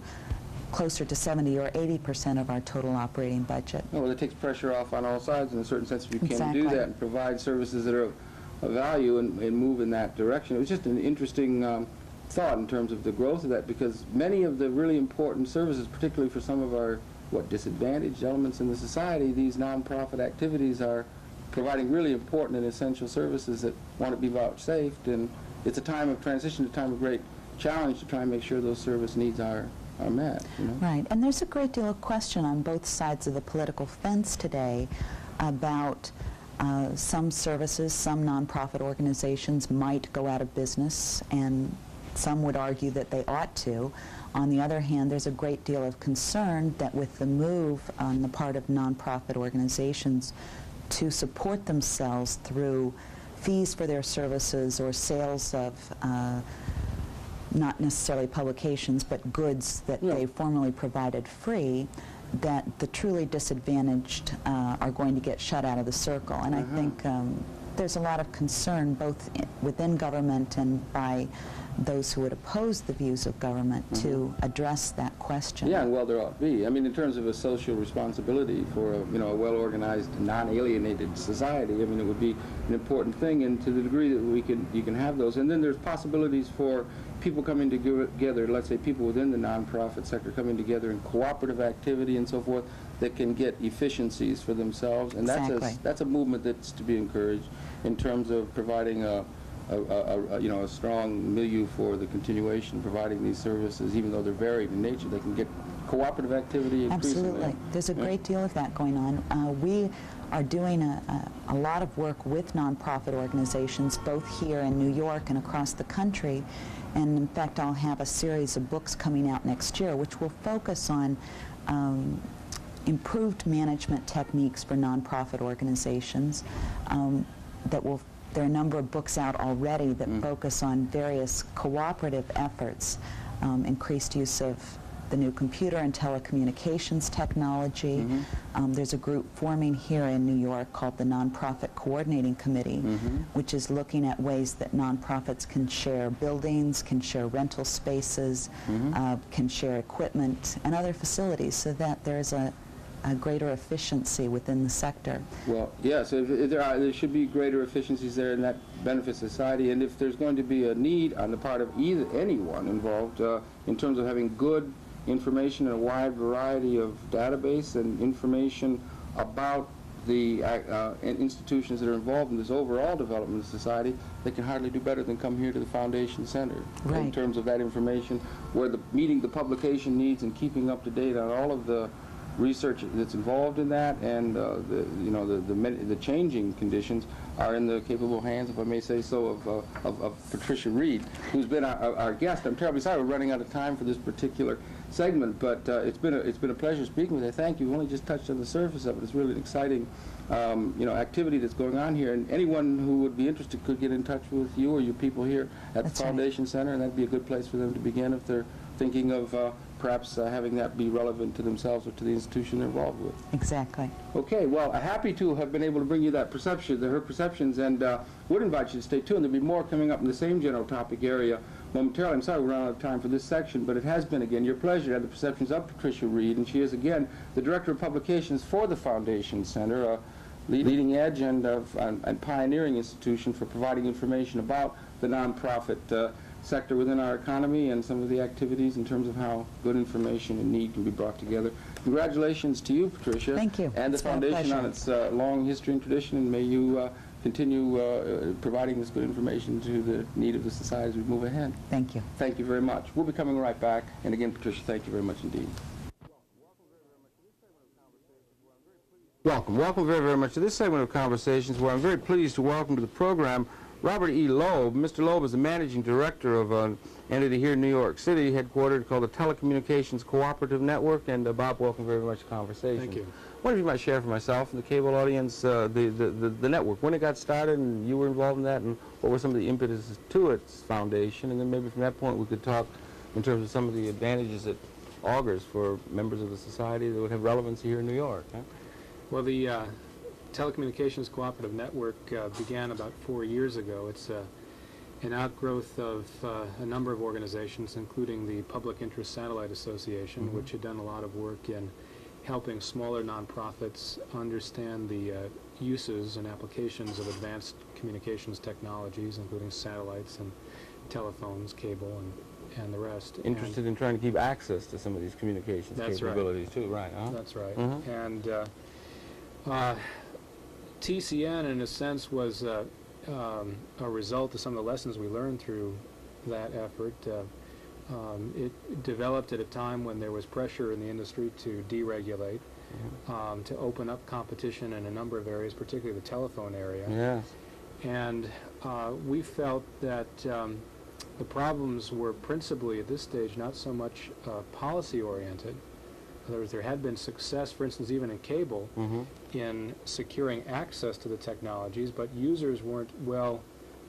closer to 70 or 80% of our total operating budget. Oh, well, it takes pressure off on all sides in a certain sense if you can Exactly. do that and provide services that are of value and move in that direction. It was just an interesting thought in terms of the growth of that, because many of the really important services, particularly for some of our disadvantaged elements in the society, these nonprofit activities are providing really important and essential services that want to be vouchsafed, and it's a time of transition, a time of great challenge to try and make sure those service needs are met. You know? Right, and there's a great deal of question on both sides of the political fence today about some services, some nonprofit organizations might go out of business, and some would argue that they ought to. On the other hand, there's a great deal of concern that with the move on the part of nonprofit organizations to support themselves through fees for their services or sales of not necessarily publications, but goods that they formerly provided free, that the truly disadvantaged are going to get shut out of the circle. And I think there's a lot of concern both within government and by those who would oppose the views of government to address that question. Yeah, and well, there ought to be. I mean, in terms of a social responsibility for a well-organized, non-alienated society, I mean, it would be an important thing, and to the degree that you can have those. And then there's possibilities for people coming together, let's say people within the nonprofit sector coming together in cooperative activity and so forth, that can get efficiencies for themselves. And that's a movement that's to be encouraged in terms of providing a strong milieu for the continuation, providing these services, even though they're varied in nature. They can get cooperative activity increasingly. Absolutely. There's a great deal of that going on. We are doing a lot of work with nonprofit organizations, both here in New York and across the country. And in fact, I'll have a series of books coming out next year, which will focus on improved management techniques for nonprofit organizations there are a number of books out already that focus on various cooperative efforts, increased use of the new computer and telecommunications technology. There's a group forming here in New York called the Nonprofit Coordinating Committee, which is looking at ways that nonprofits can share buildings, can share rental spaces, can share equipment and other facilities so that there's a greater efficiency within the sector. Well, yes, there should be greater efficiencies there, and that benefits society. And if there's going to be a need on the part of anyone involved in terms of having good information and a wide variety of database and information about the institutions that are involved in this overall development of society, they can hardly do better than come here to the Foundation Center in terms of that information, where meeting the publication needs and keeping up to date on all of the research that's involved in that, and the changing conditions are in the capable hands, if I may say so, of Patricia Reed, who's been our guest. I'm terribly sorry we're running out of time for this particular segment, but it's been a pleasure speaking with you. Thank you. We've only just touched on the surface of it. It's really an exciting activity that's going on here, and anyone who would be interested could get in touch with you or your people here at the Foundation Center, and that'd be a good place for them to begin if they're thinking of perhaps having that be relevant to themselves or to the institution they're involved with. Exactly. Okay, well, happy to have been able to bring you that her perceptions, and would invite you to stay tuned. There'll be more coming up in the same general topic area momentarily. I'm sorry we're running out of time for this section, but it has been, again, your pleasure to have the perceptions of Patricia Reed, and she is, again, the Director of Publications for the Foundation Center, a leading edge and pioneering institution for providing information about the nonprofit sector within our economy and some of the activities in terms of how good information and need can be brought together. Congratulations to you, Patricia. Thank you. And the It's been a Foundation on pleasure. its long history and tradition, and may you continue providing this good information to the need of the society as we move ahead. Thank you. Thank you very much. We'll be coming right back. And again, Patricia, thank you very much indeed. Welcome very, very much to this segment of Conversations, where I'm very pleased to welcome to the program Robert E. Loeb. Mr. Loeb is the managing director of an entity here in New York City, headquartered, called the Telecommunications Cooperative Network. And Bob, welcome very much to Conversations. Thank you. I wonder if you might share for myself and the cable audience the network, when it got started and you were involved in that, and what were some of the impetuses to its foundation, and then maybe from that point we could talk in terms of some of the advantages it augurs for members of the society that would have relevancy here in New York. Huh? Well, the Telecommunications Cooperative Network began about 4 years ago. It's an outgrowth of a number of organizations, including the Public Interest Satellite Association, which had done a lot of work in helping smaller nonprofits understand the uses and applications of advanced communications technologies, including satellites and telephones, cable, and the rest. Interested in trying to keep access to some of these communications That's right. capabilities too, right? Huh? That's right. Mhm. And TCN, in a sense, was a result of some of the lessons we learned through that effort. It developed at a time when there was pressure in the industry to deregulate, to open up competition in a number of areas, particularly the telephone area. Yes. And we felt that the problems were principally, at this stage, not so much policy-oriented. In other words, there had been success, for instance, even in cable, in securing access to the technologies, but users weren't well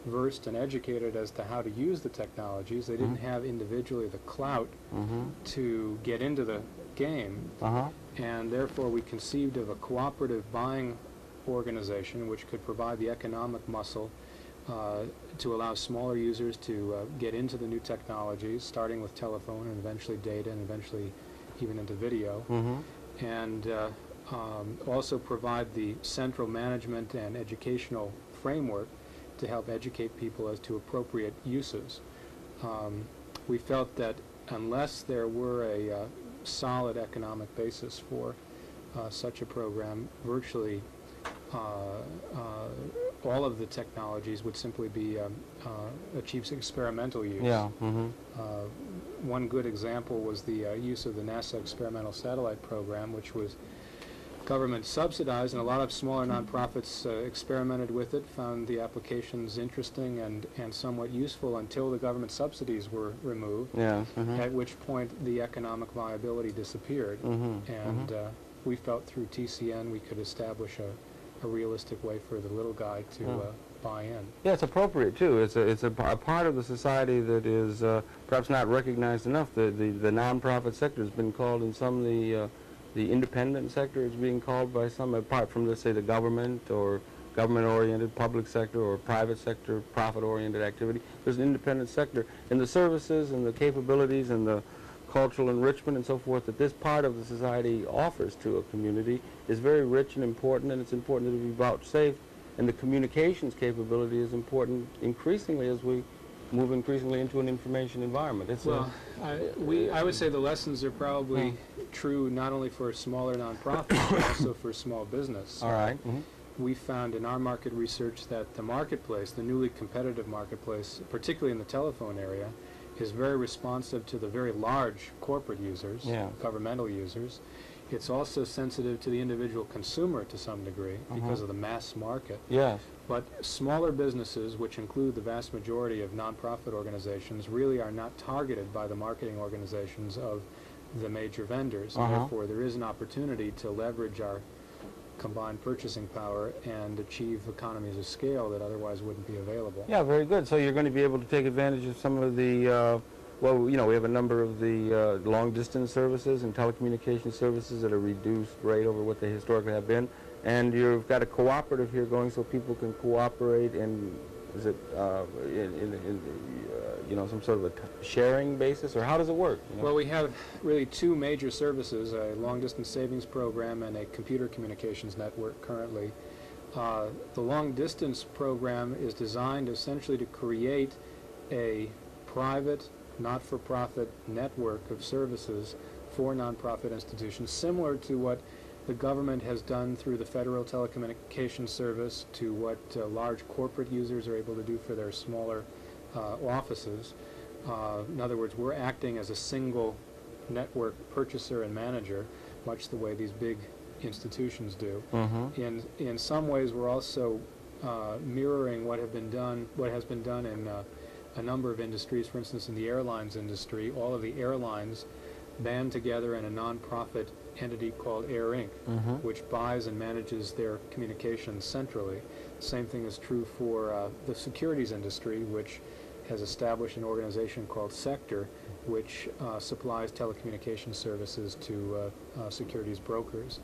versed and educated as to how to use the technologies. They didn't have individually the clout to get into the game, and therefore we conceived of a cooperative buying organization which could provide the economic muscle to allow smaller users to get into the new technologies, starting with telephone and eventually data and eventually even into video, and also provide the central management and educational framework to help educate people as to appropriate uses. We felt that unless there were a solid economic basis for such a program, virtually all of the technologies would simply be achieve experimental use. Yeah. One good example was the use of the NASA Experimental Satellite Program, which was government subsidized, and a lot of smaller nonprofits experimented with it, found the applications interesting and somewhat useful until the government subsidies were removed, at which point the economic viability disappeared. And we felt through TCN we could establish a realistic way for the little guy to buy in. Yeah, it's appropriate too. It's a part of the society that is perhaps not recognized enough. The nonprofit sector has been called in some the independent sector is being called by some, apart from, let's say, the government or government-oriented public sector or private sector profit-oriented activity. There's an independent sector, and the services and the capabilities and the cultural enrichment and so forth that this part of the society offers to a community is very rich and important, and it's important that it be vouchsafed. And the communications capability is important increasingly as we move increasingly into an information environment. It's I would say the lessons are probably true not only for smaller nonprofits, but also for small business. All right. We found in our market research that the marketplace, the newly competitive marketplace, particularly in the telephone area, is very responsive to the very large corporate users, governmental users. It's also sensitive to the individual consumer to some degree because of the mass market. Yes. But smaller businesses, which include the vast majority of nonprofit organizations, really are not targeted by the marketing organizations of the major vendors. And therefore, there is an opportunity to leverage our combined purchasing power and achieve economies of scale that otherwise wouldn't be available. Yeah, very good. So you're going to be able to take advantage of some of the, well, you know, we have a number of the long-distance services and telecommunication services at a reduced rate over what they historically have been. And you've got a cooperative here going so people can cooperate and, is it, some sort of a sharing basis, or how does it work? Well, we have really two major services, a long-distance savings program and a computer communications network currently. The long-distance program is designed essentially to create a private, not-for-profit network of services for nonprofit institutions, similar to what the government has done through the Federal Telecommunications Service, to what large corporate users are able to do for their smaller offices. In other words, we're acting as a single network purchaser and manager, much the way these big institutions do. In some ways, we're also mirroring what has been done in a number of industries. For instance, in the airlines industry, all of the airlines band together in a nonprofit entity called Air Inc., which buys and manages their communications centrally. The same thing is true for the securities industry, which has established an organization called Sector, which supplies telecommunications services to securities brokers.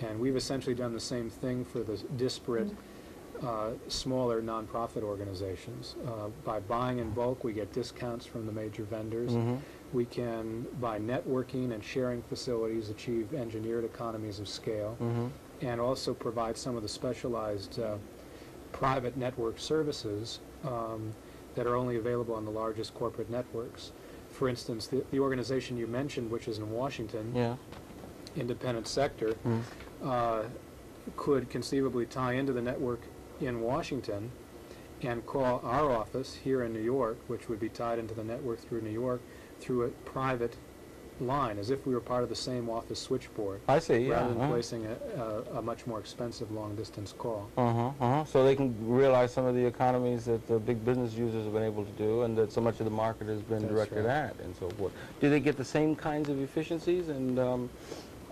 And we've essentially done the same thing for the disparate smaller nonprofit organizations. By buying in bulk, we get discounts from the major vendors. We can, by networking and sharing facilities, achieve engineered economies of scale, and also provide some of the specialized private network services that are only available on the largest corporate networks. For instance, the organization you mentioned, which is in Washington, Independent Sector, could conceivably tie into the network in Washington and call our office here in New York, which would be tied into the network through New York, through a private line, as if we were part of the same office switchboard. I see, rather than placing a much more expensive long-distance call. So they can realize some of the economies that the big business users have been able to do, and that so much of the market has been directed at, and so forth. Do they get the same kinds of efficiencies, and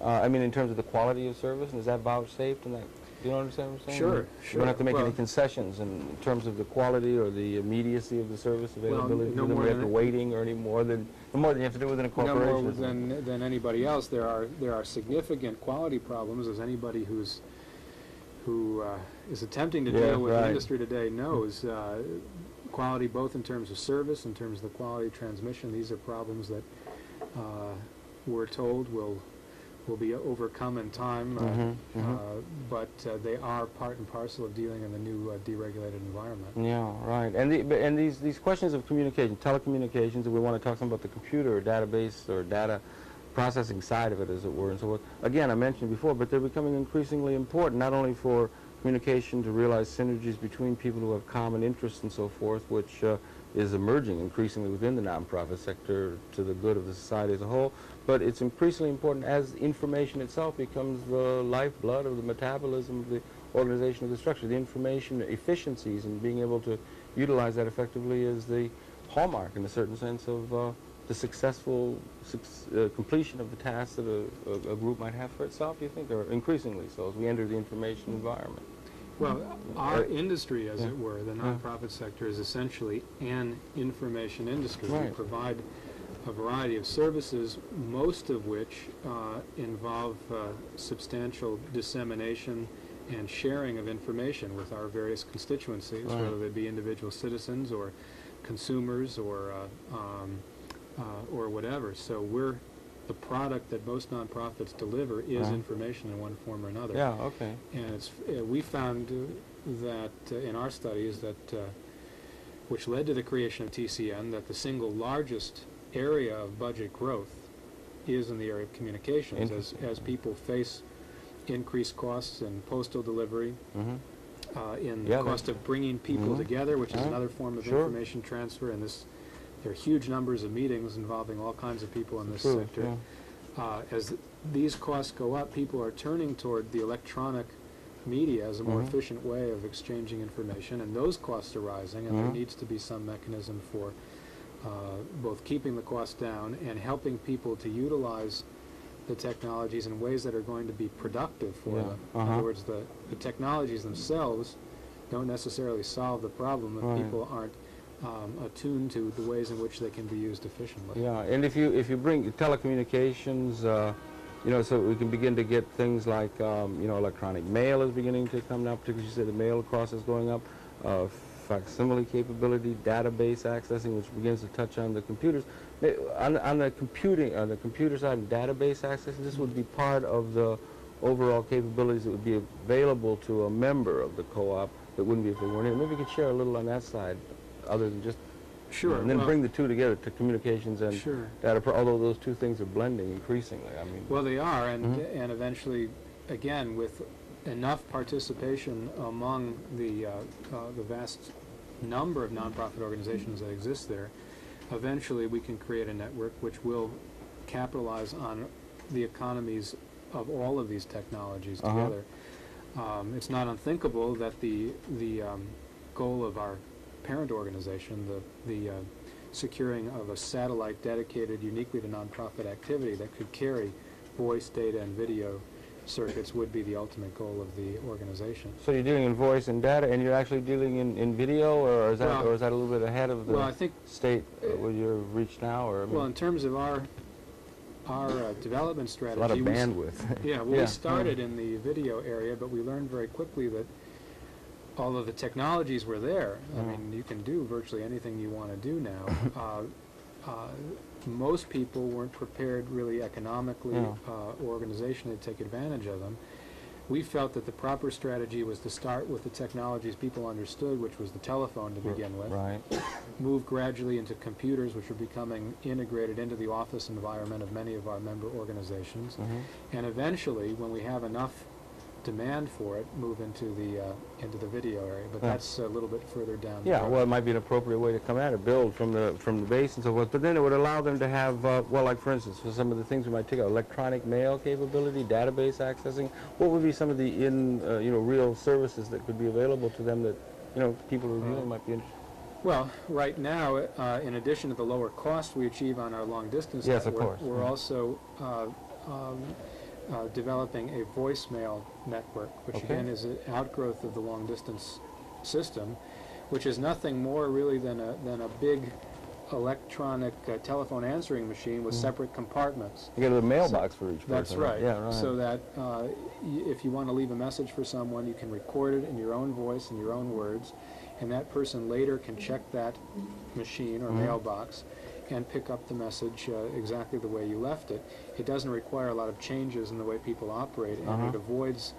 I mean, in terms of the quality of service, and is that vouchsafed? And that, do you understand what I'm saying? Sure. You don't have to make any concessions in terms of the quality or the immediacy of the service availability. no no more more than waiting or any more than you have to do within a corporation. No more than anybody else. There are significant quality problems, as anybody who is attempting to deal with the industry today knows. Quality, both in terms of service, in terms of the quality of transmission. These are problems that we're told will be overcome in time, but they are part and parcel of dealing in the new deregulated environment. Yeah, right. And these questions of communication, telecommunications, and we want to talk some about the computer or database or data processing side of it, as it were, and so forth. Again, I mentioned before, but they're becoming increasingly important, not only for communication to realize synergies between people who have common interests and so forth, which is emerging increasingly within the nonprofit sector to the good of the society as a whole, but it's increasingly important as information itself becomes the lifeblood of the metabolism of the organization of the structure. The information efficiencies and being able to utilize that effectively is the hallmark, in a certain sense, of the successful completion of the tasks that a group might have for itself, you think, or increasingly so as we enter the information environment. Well, our industry, as it were, the nonprofit sector, is essentially an information industry. We provide a variety of services, most of which involve substantial dissemination and sharing of information with our various constituencies, whether they be individual citizens or consumers or whatever. So the product that most nonprofits deliver is information in one form or another. Yeah, okay. And we found that in our studies that, which led to the creation of TCN, that the single largest area of budget growth is in the area of communications, as people face increased costs in postal delivery, in the cost of bringing people together, which is another form of information transfer, and there are huge numbers of meetings involving all kinds of people in this sector. As these costs go up, people are turning toward the electronic media as a more efficient way of exchanging information, and those costs are rising, and there needs to be some mechanism for both keeping the costs down and helping people to utilize the technologies in ways that are going to be productive for them. In other words, the technologies themselves don't necessarily solve the problem if people aren't attuned to the ways in which they can be used efficiently. Yeah, and if you bring telecommunications, so we can begin to get things like, electronic mail is beginning to come now, particularly you said the mail cost is going up, facsimile capability, database accessing, which begins to touch on the computers. On the computer side and database accessing, this would be part of the overall capabilities that would be available to a member of the co-op that wouldn't be if they weren't here. Maybe you could share a little on that side, other than just... Sure. And then well, bring the two together to communications and Sure. data, although those two things are blending increasingly. I mean, Well, they are, and eventually, again, with enough participation among the vast number of nonprofit organizations that exist there, eventually we can create a network which will capitalize on the economies of all of these technologies together. It's not unthinkable that the goal of our parent organization, the securing of a satellite dedicated uniquely to nonprofit activity that could carry voice, data, and video circuits would be the ultimate goal of the organization. so you're dealing in voice and data, and you're actually dealing in video, or is that a little bit ahead of the Well, I think, state where you're reached now? Or I mean, well, in terms of our development a strategy, lot of we bandwidth. Yeah, well, we started in the video area, but we learned very quickly that although the technologies were there, I mean, you can do virtually anything you want to do now. Most people weren't prepared really economically or organizationally to take advantage of them. We felt that the proper strategy was to start with the technologies people understood, which was the telephone to begin with, Right. move gradually into computers, which are becoming integrated into the office environment of many of our member organizations, and eventually, when we have enough demand for it, move into the video area. But that's a little bit further down. the Yeah, road. well, it might be an appropriate way to come at it, build from the base and so forth. But then it would allow them to have, well, like for instance, for some of the things we might take out, electronic mail capability, database accessing. What would be some of the real services that could be available to them that people reviewing might be interested? Well, right now, in addition to the lower cost we achieve on our long distance Yes, of network, course. we're also developing a voicemail network, which Okay. again is an outgrowth of the long distance system, which is nothing more really than a big electronic telephone answering machine with separate compartments. You get a mailbox for each person. That's right. Yeah, right. So that if you want to leave a message for someone, you can record it in your own voice and your own words, and that person later can check that machine or mailbox and pick up the message exactly the way you left it. It doesn't require a lot of changes in the way people operate, and it avoids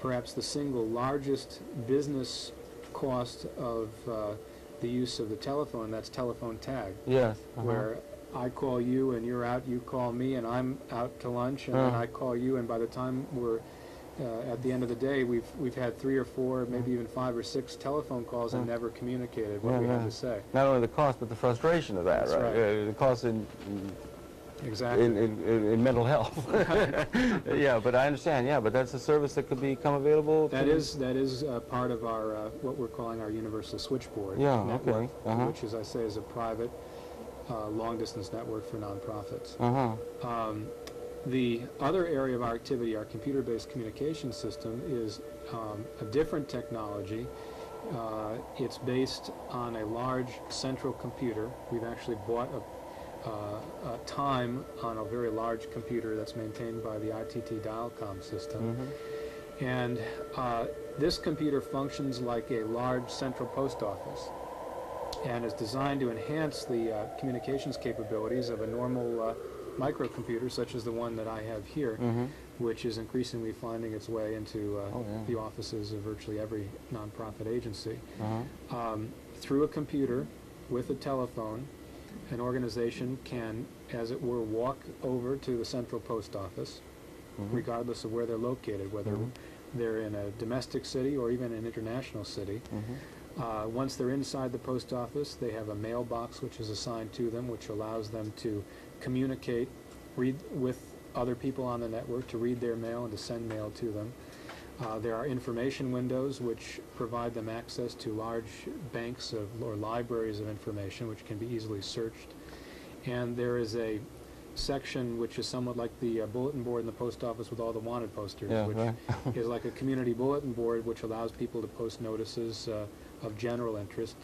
perhaps the single largest business cost of the use of the telephone, that's telephone tag, Yes. where I call you and you're out, you call me, and I'm out to lunch, and then I call you, and by the time we're at the end of the day, we've had 3 or 4, maybe even 5 or 6 telephone calls and never communicated what we had to say. Not only the cost, but the frustration of that, That's right? right. The cost in Exactly. mental health. Yeah, but I understand. Yeah, but that's a service that could become available. That is part of our what we're calling our universal switchboard network, okay. which, as I say, is a private long-distance network for nonprofits. The other area of our activity, our computer-based communication system, is a different technology. It's based on a large central computer. We've actually bought a time on a very large computer that's maintained by the ITT Dialcom system. And this computer functions like a large central post office and is designed to enhance the communications capabilities of a normal microcomputer such as the one that I have here, which is increasingly finding its way into the offices of virtually every nonprofit agency. Through a computer with a telephone, an organization can, as it were, walk over to the central post office, regardless of where they're located, whether they're in a domestic city or even an international city. Once they're inside the post office, they have a mailbox which is assigned to them, which allows them to communicate, read with other people on the network, to read their mail and to send mail to them. There are information windows which provide them access to large banks or libraries of information which can be easily searched. And there is a section which is somewhat like the bulletin board in the post office with all the wanted posters, which is like a community bulletin board which allows people to post notices of general interest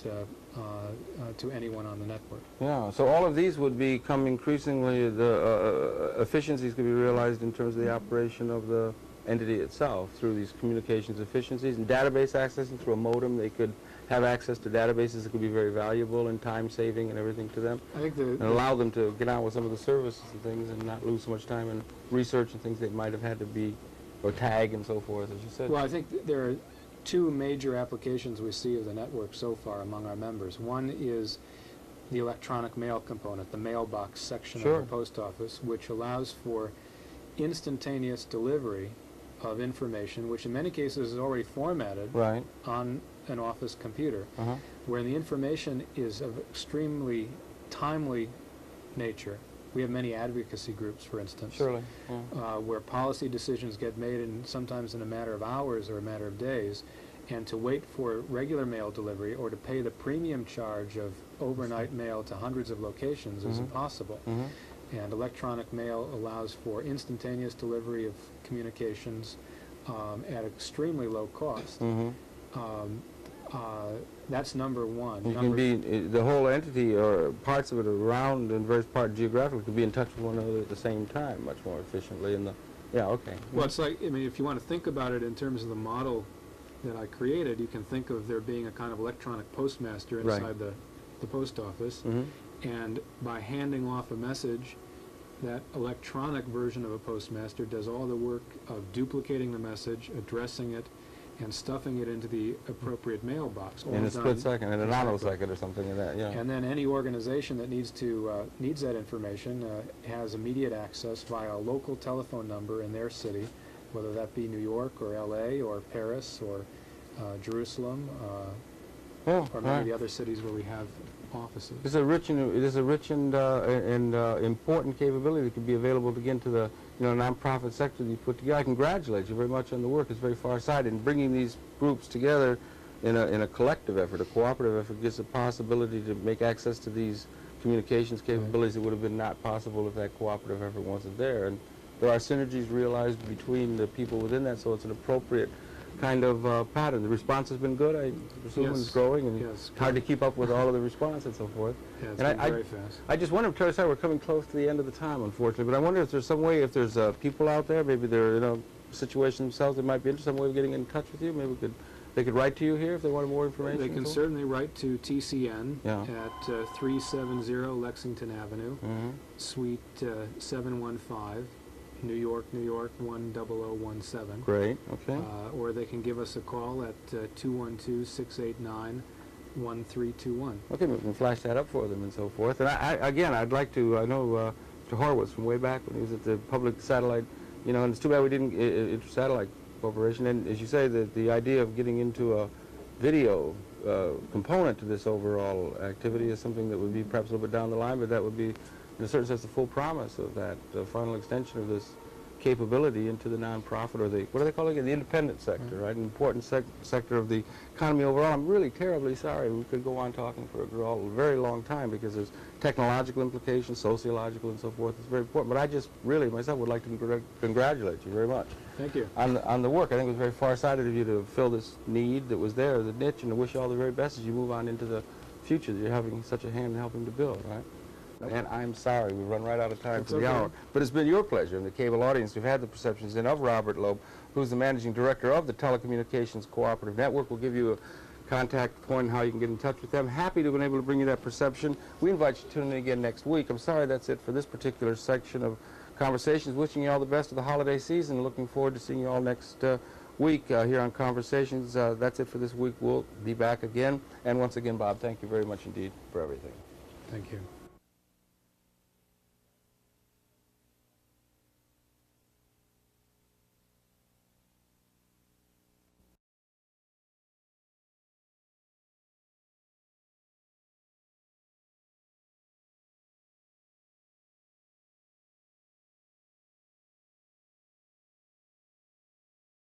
to anyone on the network. Yeah, so all of these would become increasingly, the efficiencies could be realized in terms of the operation of the entity itself through these communications efficiencies and database accessing through a modem. They could have access to databases that could be very valuable and time-saving and everything to them, I think and allow them to get on with some of the services and things and not lose so much time in research and things they might have had to be, or tag and so forth, as you said. Well, I think there are two major applications we see of the network so far among our members. One is the electronic mail component, the mailbox section Sure. of the post office, which allows for instantaneous delivery of information, which in many cases is already formatted Right. on an office computer, Uh-huh. where the information is of extremely timely nature. We have many advocacy groups, for instance, Surely. Yeah. where policy decisions get made sometimes in a matter of hours or a matter of days, and to wait for regular mail delivery or to pay the premium charge of overnight mail to hundreds of locations is impossible. Mhm. And electronic mail allows for instantaneous delivery of communications at extremely low cost. Mhm. That's number one. You can be, the whole entity or parts of it around in various parts geographically could be in touch with one another at the same time much more efficiently. Yeah, okay. Well, it's like, I mean, if you want to think about it in terms of the model that I created, you can think of there being a kind of electronic postmaster Right. inside the post office. Mhm. And by handing off a message, that electronic version of a postmaster does all the work of duplicating the message, addressing it, and stuffing it into the appropriate mailbox. all In a done- split second, in a Exactly. nanosecond or something like that, yeah. And then any organization that needs that information has immediate access via a local telephone number in their city, whether that be New York or LA or Paris or Jerusalem Oh, or many right. of the other cities where we have offices. It is a rich and important capability that could be available again to the nonprofit sector that you put together. I congratulate you very much on the work. It's very far-sighted, and bringing these groups together in a collective effort, a cooperative effort, gives a possibility to make access to these communications capabilities that would have been not possible if that cooperative effort wasn't there. And there are synergies realized between the people within that, so it's an appropriate kind of pattern. The response has been good, I presume, Yes. it's growing, and Yes, it's hard to keep up with all of the response and so forth. Yeah, it's And been very fast. I just wonder, sorry, we're coming close to the end of the time, unfortunately, but I wonder if there's some way, if there's people out there, maybe they're in a situation themselves that might be interested, some way of getting in touch with you, maybe they could write to you here if they wanted more information. They can and so on? certainly write to TCN Yeah. at 370 Lexington Avenue, Mhm. Suite 715, New York, New York 10017. Great, okay. Or they can give us a call at 212-689-1321. Okay, we can flash that up for them and so forth. And again, I'd like to, I know Mr. Horowitz from way back when he was at the public satellite, and it's too bad we didn't, Inter-Satellite Corporation, and as you say, the idea of getting into a video component to this overall activity is something that would be perhaps a little bit down the line, but that would be, in a certain sense, the full promise of that final extension of this capability into the nonprofit, or what do they call it again? The independent sector, right? An important sector of the economy overall. I'm really terribly sorry. We could go on talking for a very long time because there's technological implications, sociological and so forth. It's very important. But I just really, myself, would like to congratulate you very much Thank you. on the work. I think it was very far-sighted of you to fill this need that was there, the niche, and to wish you all the very best as you move on into the future that you're having such a hand in helping to build, right? And I'm sorry, we run right out of time That's for the okay. hour. But it's been your pleasure, and the cable audience, we've had the perceptions in of Robert Loeb, who's the managing director of the Telecommunications Cooperative Network. We'll give you a contact point and how you can get in touch with them. Happy to have been able to bring you that perception. We invite you to tune in again next week. I'm sorry that's it for this particular section of Conversations. Wishing you all the best of the holiday season. Looking forward to seeing you all next week here on Conversations. That's it for this week. We'll be back again. And once again, Bob, thank you very much indeed for everything. Thank you.